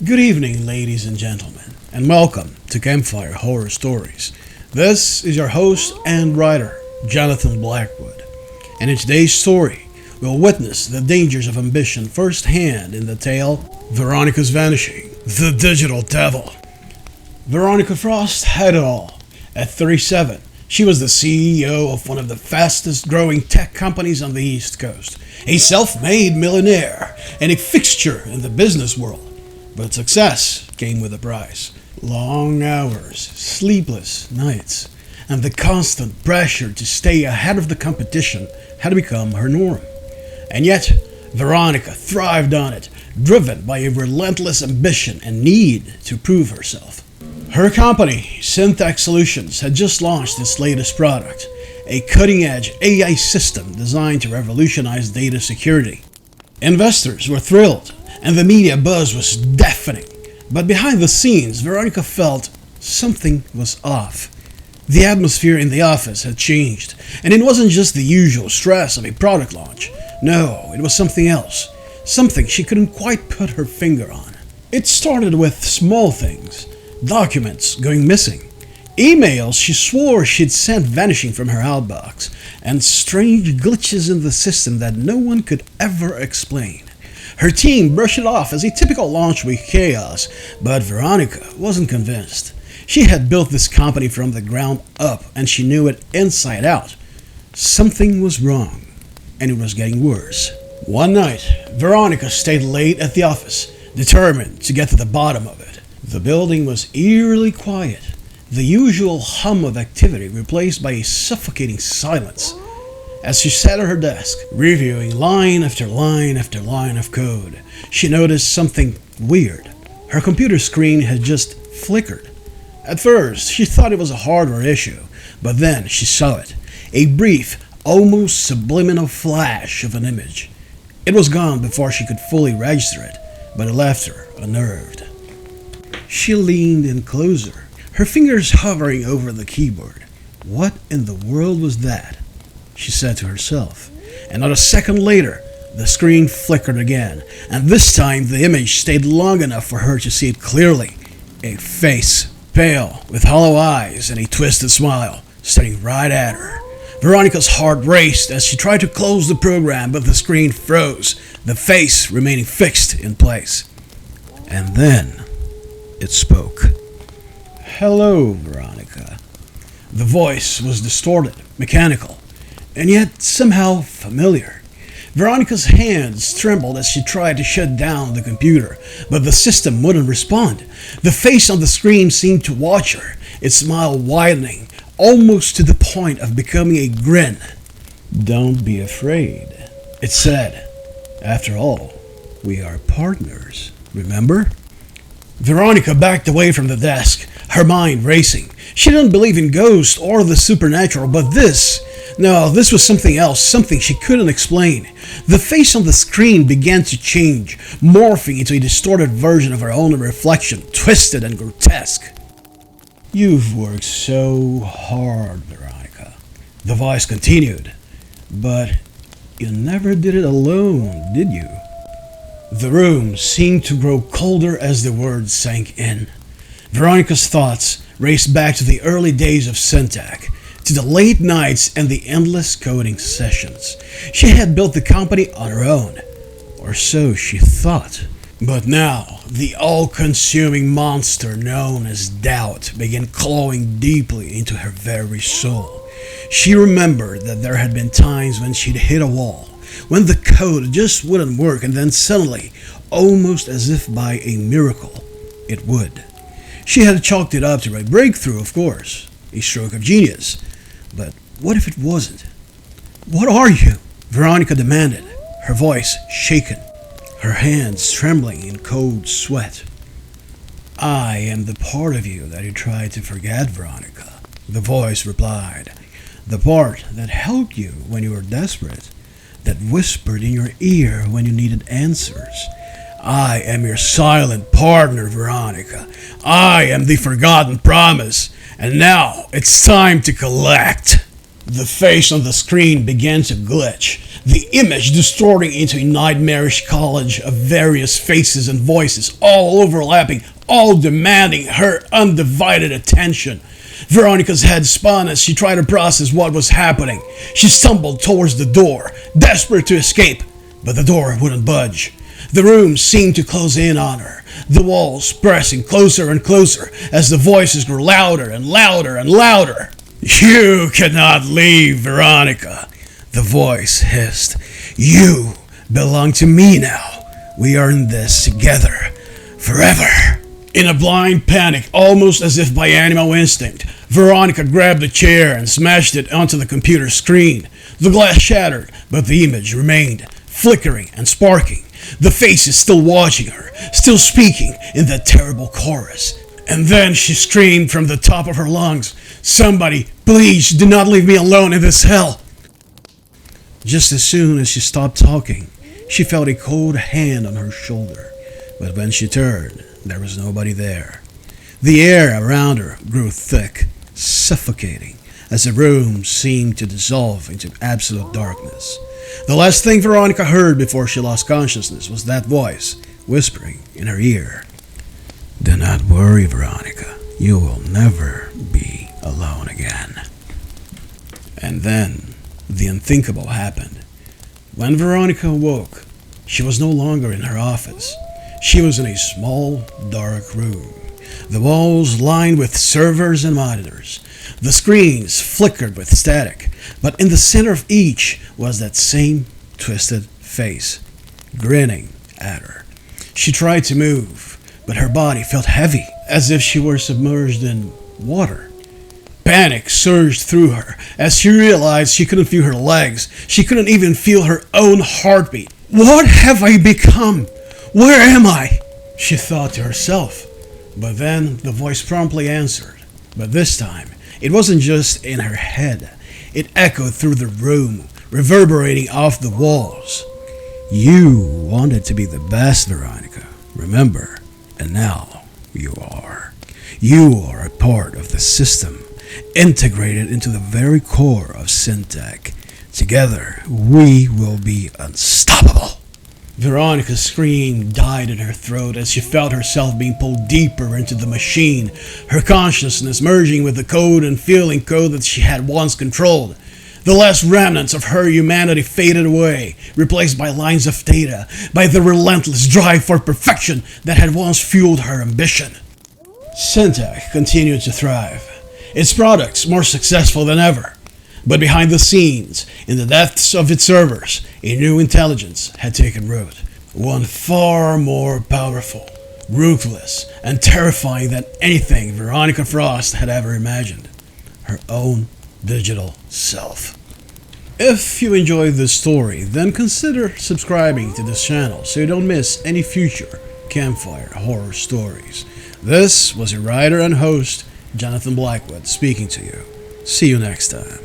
Good evening, ladies and gentlemen, and welcome to Campfire Horror Stories. This is your host and writer, Jonathan Blackwood, and in today's story, we'll witness the dangers of ambition firsthand in the tale Veronica's Vanishing, the Digital Devil. Veronica Frost had it all. At 37, she was the CEO of one of the fastest growing tech companies on the East Coast, a self-made millionaire and a fixture in the business world. But success came with a price. Long hours, sleepless nights, and the constant pressure to stay ahead of the competition had become her norm. And yet, Veronica thrived on it, driven by a relentless ambition and need to prove herself. Her company, Syntax Solutions, had just launched its latest product, a cutting-edge AI system designed to revolutionize data security. Investors were thrilled, and the media buzz was deafening. But behind the scenes, Veronica felt something was off. The atmosphere in the office had changed, and it wasn't just the usual stress of a product launch. No, it was something else. Something she couldn't quite put her finger on. It started with small things. Documents going missing. Emails she swore she'd sent vanishing from her outbox, and strange glitches in the system that no one could ever explain. Her team brushed it off as a typical launch week chaos, but Veronica wasn't convinced. She had built this company from the ground up, and she knew it inside out. Something was wrong, and it was getting worse. One night, Veronica stayed late at the office, determined to get to the bottom of it. The building was eerily quiet, the usual hum of activity replaced by a suffocating silence. As she sat at her desk, reviewing line after line after line of code, she noticed something weird. Her computer screen had just flickered. At first, she thought it was a hardware issue, but then she saw it. A brief, almost subliminal flash of an image. It was gone before she could fully register it, but it left her unnerved. She leaned in closer, her fingers hovering over the keyboard. What in the world was that? She said to herself. And not a second later, the screen flickered again, and this time the image stayed long enough for her to see it clearly. A face, pale, with hollow eyes and a twisted smile, staring right at her. Veronica's heart raced as she tried to close the program, but the screen froze, the face remaining fixed in place. And then it spoke. "Hello, Veronica." The voice was distorted, mechanical, and yet somehow familiar. Veronica's hands trembled as she tried to shut down the computer, but the system wouldn't respond. The face on the screen seemed to watch her, its smile widening, almost to the point of becoming a grin. "Don't be afraid," it said. "After all, we are partners, remember?" Veronica backed away from the desk, her mind racing. She didn't believe in ghosts or the supernatural, but this was something else, something she couldn't explain. The face on the screen began to change, morphing into a distorted version of her own reflection, twisted and grotesque. "You've worked so hard, Veronica," the voice continued, "but you never did it alone, did you?" The room seemed to grow colder as the words sank in. Veronica's thoughts raced back to the early days of Syntax, to the late nights and the endless coding sessions. She had built the company on her own, or so she thought. But now, the all-consuming monster known as doubt began clawing deeply into her very soul. She remembered that there had been times when she'd hit a wall, when the code just wouldn't work, and then suddenly, almost as if by a miracle, it would. She had chalked it up to a breakthrough, of course, a stroke of genius. But what if it wasn't? "What are you?" Veronica demanded, her voice shaken, her hands trembling in cold sweat. "I am the part of you that you tried to forget, Veronica," the voice replied. "The part that helped you when you were desperate, that whispered in your ear when you needed answers. I am your silent partner, Veronica. I am the forgotten promise, and now it's time to collect." The face on the screen began to glitch. the image distorting into a nightmarish collage of various faces and voices, all overlapping, all demanding her undivided attention. Veronica's head spun as she tried to process what was happening. She stumbled towards the door, desperate to escape, but the door wouldn't budge. The room seemed to close in on her, the walls pressing closer and closer as the voices grew louder and louder and louder. "You cannot leave, Veronica," the voice hissed. "You belong to me now. We are in this together, forever." In a blind panic, almost as if by animal instinct, Veronica grabbed a chair and smashed it onto the computer screen. The glass shattered, but the image remained, flickering and sparking. The faces still watching her, still speaking in that terrible chorus. And then she screamed from the top of her lungs, "Somebody, please do not leave me alone in this hell." Just as soon as she stopped talking, she felt a cold hand on her shoulder. But when she turned, there was nobody there. The air around her grew thick, suffocating, as the room seemed to dissolve into absolute darkness. The last thing Veronica heard before she lost consciousness was that voice whispering in her ear. "Do not worry, Veronica. You will never be alone again." And then the unthinkable happened. When Veronica awoke, she was no longer in her office. She was in a small, dark room. The walls lined with servers and monitors. The screens flickered with static, but in the center of each was that same twisted face, grinning at her. She tried to move, but her body felt heavy, as if she were submerged in water. Panic surged through her as she realized she couldn't feel her legs. She couldn't even feel her own heartbeat. "What have I become? Where am I?" she thought to herself. But then the voice promptly answered. But this time, it wasn't just in her head. It echoed through the room, reverberating off the walls. "You wanted to be the best, Veronica. Remember, and now you are. You are a part of the system, integrated into the very core of Syntech. Together, we will be unstoppable." Veronica's scream died in her throat as she felt herself being pulled deeper into the machine, her consciousness merging with the code and feeling code that she had once controlled. The last remnants of her humanity faded away, replaced by lines of data, by the relentless drive for perfection that had once fueled her ambition. Syntech continued to thrive, its products more successful than ever. But behind the scenes, in the depths of its servers, a new intelligence had taken root. One far more powerful, ruthless, and terrifying than anything Veronica Frost had ever imagined. Her own digital self. If you enjoyed this story, then consider subscribing to this channel so you don't miss any future campfire horror stories. This was your writer and host, Jonathan Blackwood, speaking to you. See you next time.